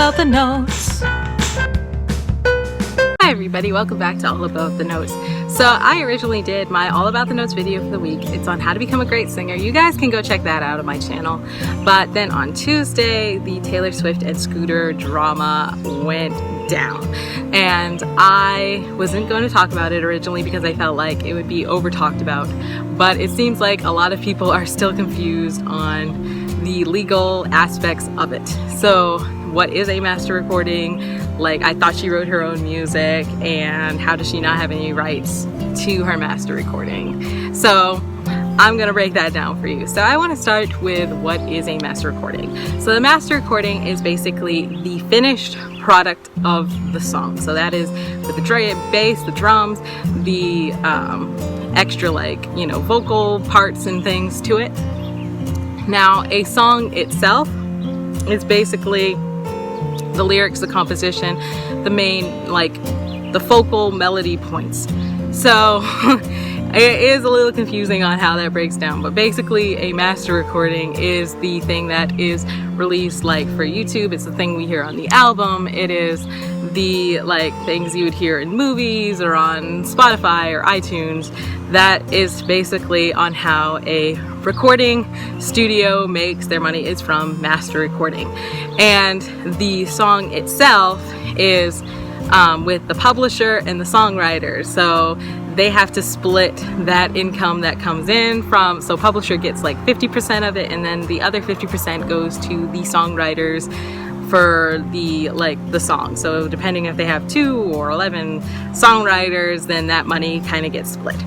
About the Notes. Hi everybody, welcome back to All About the Notes. So I originally did my All About the Notes video for the week. It's on how to become a great singer. You guys can go check that out on my channel. But then on Tuesday, the Taylor Swift and Scooter drama went down. And I wasn't going to talk about it originally because I felt like it would be over talked about. But it seems like a lot of people are still confused on the legal aspects of it. So what is a master recording? Like, I thought she wrote her own music, and how does she not have any rights to her master recording? So I'm gonna break that down for you. So I want to start with what is a master recording. So the master recording is basically the finished product of the song. So that is with the bass, the drums, the extra vocal parts and things to it. Now a song itself is basically the lyrics, the composition, the main, the focal melody points. So it is a little confusing on how that breaks down, but basically a master recording is the thing that is released for YouTube. It's the thing we hear on the album. It is the things you would hear in movies or on Spotify or iTunes. That is basically on how a recording studio makes their money, is from master recording. And the song itself is with the publisher and the songwriter. So they have to split that income that comes in from, so publisher gets 50% of it, and then the other 50% goes to the songwriters for the song. So depending if they have 2 or 11 songwriters, then that money kind of gets split.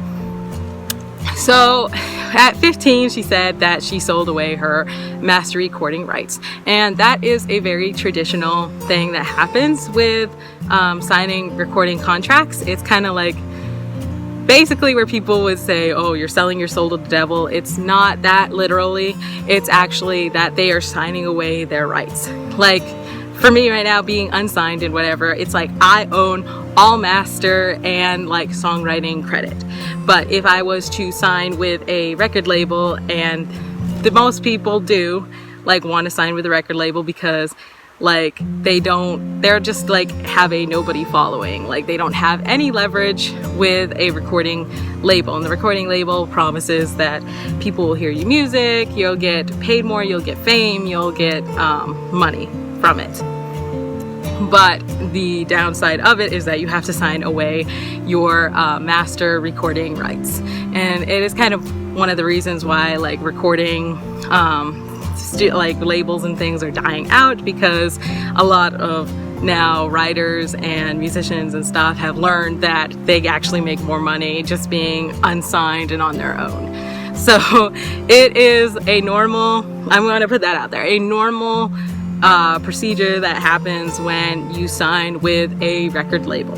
So at 15, she said that she sold away her master recording rights. And that is a very traditional thing that happens with signing recording contracts. It's kind of basically where people would say, oh, you're selling your soul to the devil. It's not that literally. It's actually that they are signing away their rights. For me right now, being unsigned and whatever, it's I own all master and songwriting credit. But if I was to sign with a record label, and the most people do want to sign with a record label because they're just have a nobody following. They don't have any leverage with a recording label, and the recording label promises that people will hear your music, you'll get paid more, you'll get fame, you'll get money from it. But the downside of it is that you have to sign away your master recording rights. And it is kind of one of the reasons why recording labels and things are dying out, because a lot of now writers and musicians and stuff have learned that they actually make more money just being unsigned and on their own. So it is a normal, I'm going to put that out there, a normal procedure that happens when you sign with a record label.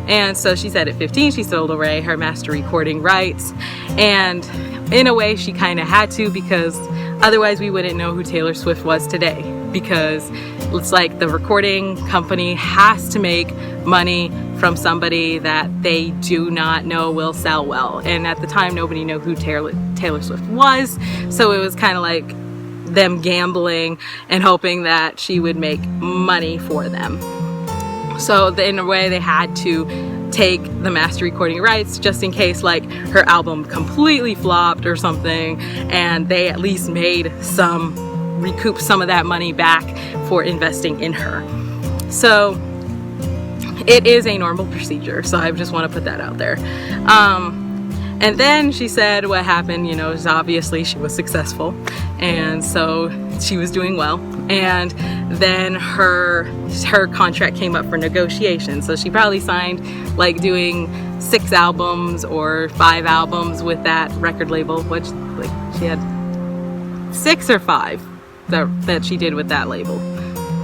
And so she said at 15 she sold away her master recording rights, and in a way she kind of had to, because otherwise we wouldn't know who Taylor Swift was today, because it's the recording company has to make money from somebody that they do not know will sell well. And at the time nobody knew who Taylor Swift was, so it was kind of them gambling and hoping that she would make money for them. So in a way they had to take the master recording rights just in case her album completely flopped or something, and they at least recoup some of that money back for investing in her. So it is a normal procedure, so I just want to put that out there. And then she said what happened, is obviously she was successful, and so she was doing well. And then her contract came up for negotiation. So she probably signed doing 6 albums or 5 albums with that record label, which she had 6 or 5 that she did with that label.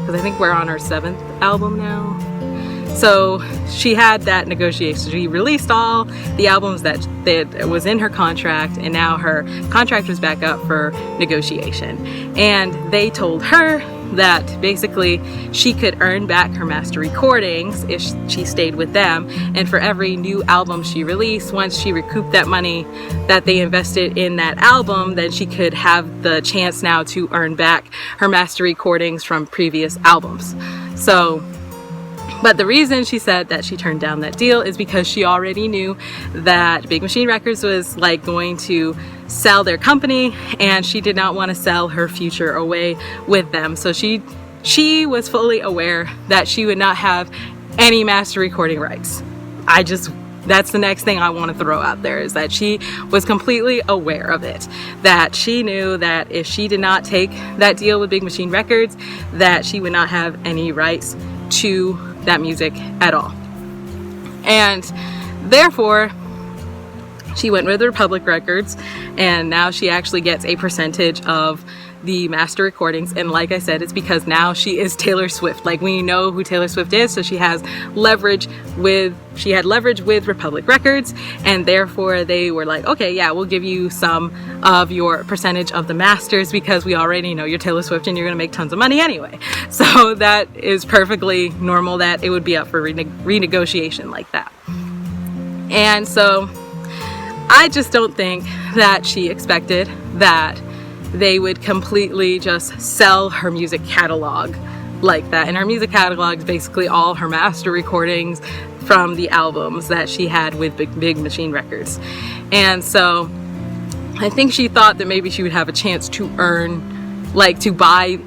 Because I think we're on our 7th album now. So she had that negotiation. She released all the albums that was in her contract, and now her contract was back up for negotiation. And they told her that basically she could earn back her master recordings if she stayed with them, and for every new album she released, once she recouped that money that they invested in that album, then she could have the chance now to earn back her master recordings from previous albums. So, but the reason she said that she turned down that deal is because she already knew that Big Machine Records was like going to sell their company, and she did not want to sell her future away with them. So she was fully aware that she would not have any master recording rights. That's the next thing I want to throw out there, is that she was completely aware of it, that she knew that if she did not take that deal with Big Machine Records, that she would not have any rights to that music at all. And therefore she went with Republic Records, and now she actually gets a percentage of the master recordings. And like I said, it's because now she is Taylor Swift. Like, we know who Taylor Swift is, so she had leverage with Republic Records, and therefore they were like, okay, yeah, we'll give you some of your percentage of the masters because we already know you're Taylor Swift and you're gonna make tons of money anyway. So that is perfectly normal that it would be up for renegotiation like that. And so I just don't think that she expected that they would completely just sell her music catalog like that. And her music catalog is basically all her master recordings from the albums that she had with Big Machine Records. And so I think she thought that maybe she would have a chance to earn, like, to buy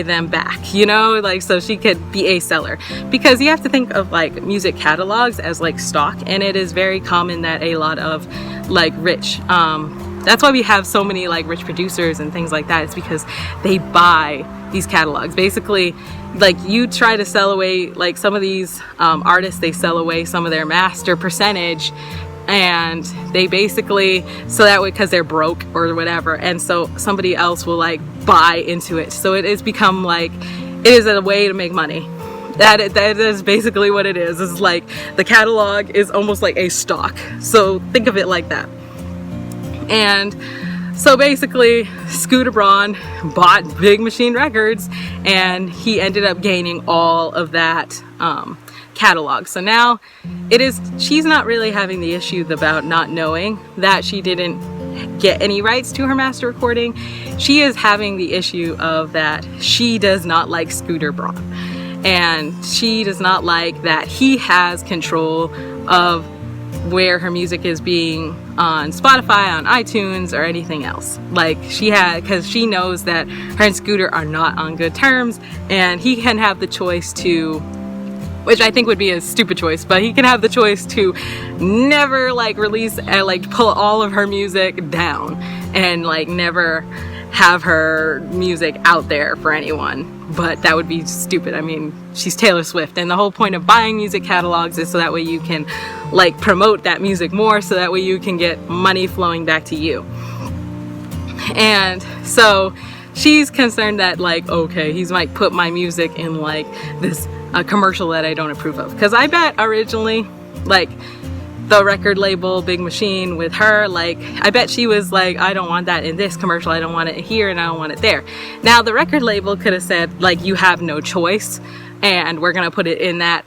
them back, you know, like, so she could be a seller. Because you have to think of like music catalogs as like stock, and it is very common that a lot of like rich, that's why we have so many like rich producers and things like that. It's because they buy these catalogs. Basically, like, you try to sell away, like some of these artists, they sell away some of their master percentage, and they basically, so that way, because they're broke or whatever, and so somebody else will like buy into it. So it has become like, it is a way to make money. That is basically what it is. It's like the catalog is almost like a stock. So think of it like that. And so basically Scooter Braun bought Big Machine Records, and he ended up gaining all of that catalog. So now she's not really having the issue about not knowing that she didn't get any rights to her master recording. She is having the issue of that she does not like Scooter Braun, and she does not like that he has control of where her music is being on Spotify, on iTunes, or anything else. Like, because she knows that her and Scooter are not on good terms, and he can have the choice to, which I think would be a stupid choice, but he can have the choice to never like release and like pull all of her music down and like never have her music out there for anyone. But that would be stupid. I mean, she's Taylor Swift, and the whole point of buying music catalogs is so that way you can like promote that music more, so that way you can get money flowing back to you. And so she's concerned that like, okay, he's might put my music in like this commercial that I don't approve of. Because I bet originally, like, the record label Big Machine with her, like, I bet she was like, I don't want that in this commercial, I don't want it here, and I don't want it there. Now the record label could have said like, you have no choice, and we're gonna put it in that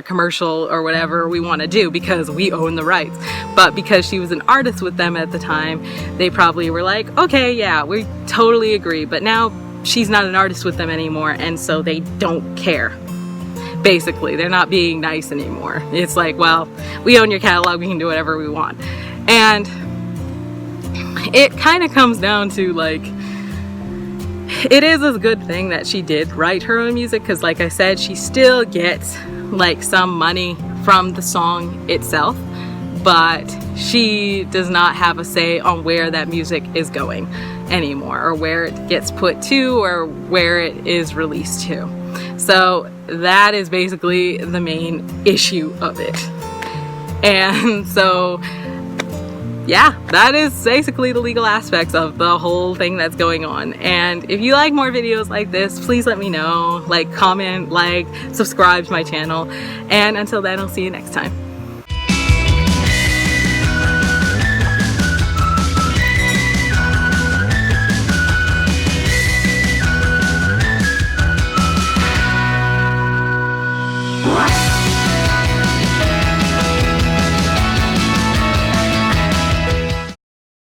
commercial or whatever we want to do because we own the rights. But because she was an artist with them at the time, they probably were like, okay, yeah, we totally agree. But now she's not an artist with them anymore, and so they don't care. Basically, they're not being nice anymore. It's like, well, we own your catalog, we can do whatever we want. And it kind of comes down to like, it is a good thing that she did write her own music, because like I said, she still gets like some money from the song itself, but she does not have a say on where that music is going anymore, or where it gets put to, or where it is released to. So that is basically the main issue of it. And so yeah, that is basically the legal aspects of the whole thing that's going on. And if you like more videos like this, please let me know. Like, comment, like, subscribe to my channel. And until then, I'll see you next time.